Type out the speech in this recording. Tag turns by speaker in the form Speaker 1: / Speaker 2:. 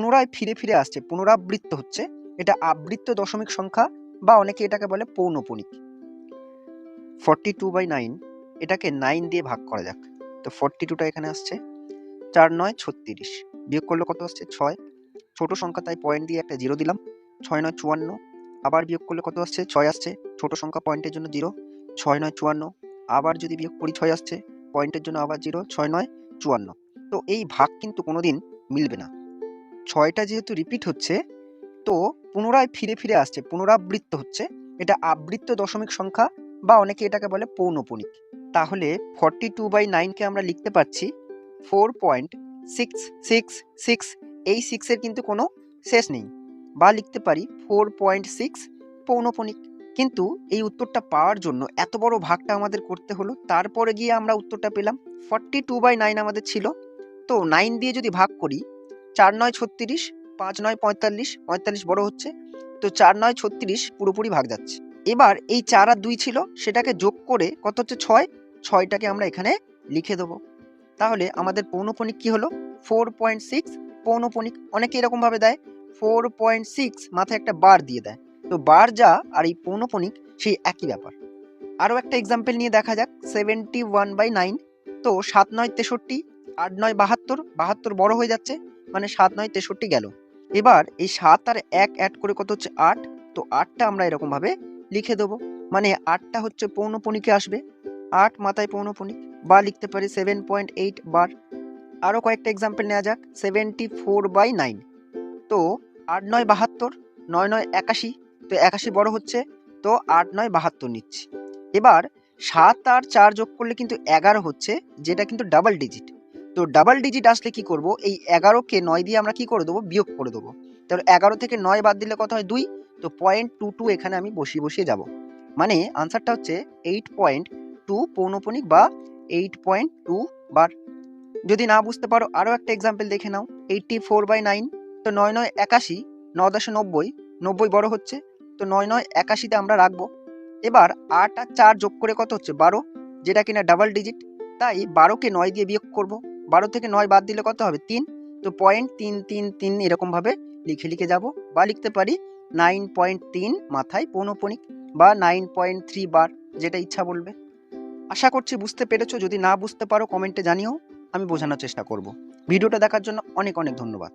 Speaker 1: পুনরায় ফিরে ফিরে আসছে, পুনরাবৃত্ত হচ্ছে, এটা আবৃত্ত দশমিক সংখ্যা বা অনেকে এটাকে বলে পৌনঃপুনিক। 42/9 এটাকে 9 দিয়ে ভাগ করা যাক। তো 42টা এখানে আসছে, 4 9 36, বিয়োগ করলে কত আসছে 6, ছোট সংখ্যা তাই পয়েন্ট দিয়ে একটা 0 দিলাম, 6 9 54, আবার বিয়োগ করলে কত আসছে 6 আসছে, ছোট সংখ্যা পয়েন্টের জন্য 0, 6 9 54, আবার যদি বিয়োগ করি 6 আসছে, পয়েন্টের জন্য আবার 0, 6 9 54। তো এই ভাগ কিন্তু কোনোদিন মিলবে না। 6টা যেহেতু রিপিট হচ্ছে, তো পুনরায় ফিরে ফিরে আসছে, পুনরাবৃত্ত হচ্ছে, এটা আবৃত্ত দশমিক সংখ্যা বা অনেকে এটাকে বলে পৌনঃপুনিক। তাহলে 42/9কে আমরা লিখতে পারছি 4.666, এই 6 এর কিন্তু কোনো শেষ নেই, বা লিখতে পারি 4.6 পৌনঃপুনিক। কিন্তু এই উত্তরটা পাওয়ার জন্য এত বড় ভাগটা আমাদের করতে হলো, তারপরে গিয়ে আমরা উত্তরটা পেলাম। 42/9 আমাদের ছিল, তো 9 দিয়ে যদি ভাগ করি, 4 9 36, 5 9 45, 45 বড় হচ্ছে, তো 4 9 36 পুরোপুরি ভাগ যাচ্ছে। এবার এই 4 আর 2 ছিল, সেটাকে যোগ করে কত হচ্ছে 6, 6টাকে আমরা এখানে লিখে দেবো। তাহলে আমাদের পৌনঃপুনিক কি হলো 4.6 পৌনঃপুনিক। অনেকে এরকম ভাবে দেয় 4.6 মাথায় একটা বার দিয়ে দেয়, তো বার যা আর এই পৌনঃপুনিক সেই একই ব্যাপার। আরও একটা এক্সাম্পল নিয়ে দেখা যাক, 71/9। তো 7 9 63, 8 9 72, 72 বড় হয়ে যাচ্ছে, মানে 7 9 63 গেল। এবার এই 7 আর 1 অ্যাড করে কত হচ্ছে 8, তো 8টা আমরা এরকম ভাবে লিখে দেবো, মানে 8টা হচ্ছে পৌনঃপুনিকে আসবে, 8 মাথায় পৌনঃপুনিক, বা লিখতে পারি 7.8 বার। আরও কয়েকটা এক্সাম্পল নেওয়া যাক, 74/9। তো 8 9 72, 9 9 81, তো 81 বড় হচ্ছে, তো 8 9 72 নিচ্ছি। এবার 7 আর 4 যোগ করলে কিন্তু 11 হচ্ছে, যেটা কিন্তু ডাবল ডিজিট। তো ডাবল ডিজিট আসলে কি করব, এই 11কে 9 দিয়ে আমরা কি করে দেবো, বিয়োগ করে দেবো। তাহলে 11 থেকে 9 বাদ দিলে কত হয় 2, তো 0.22 এখানে আমি বসিয়ে যাব। মানে আনসারটা হচ্ছে 8.2 পৌনঃপুনিক বা 8.2 বার। যদি না বুঝতে পারো আরও একটা এক্সাম্পল দেখে নাও, 84/9। তো 9 9 81, 9 10 90, 90 বড় হচ্ছে, তো 9 9 81তে আমরা রাখবো। এবার 8 আর 4 যোগ করে কত হচ্ছে 12, যেটা কিনা ডাবল ডিজিট, তাই 12কে 9 দিয়ে বিয়োগ করব। 12 থেকে 9 বাদ দিলে কত হবে 3, তো 0.333 এরকম ভাবে লিখে যাব, বা লিখতে পারি 9.3 মাথায় পৌনঃপুনিক বা 9.3 বার, যেটা ইচ্ছা বলবে। আশা করছি বুঝতে পেরেছো, যদি না বুঝতে পারো কমেন্টে জানিও, আমি বোঝানোর চেষ্টা করব। ভিডিওটা দেখার জন্য অনেক অনেক ধন্যবাদ।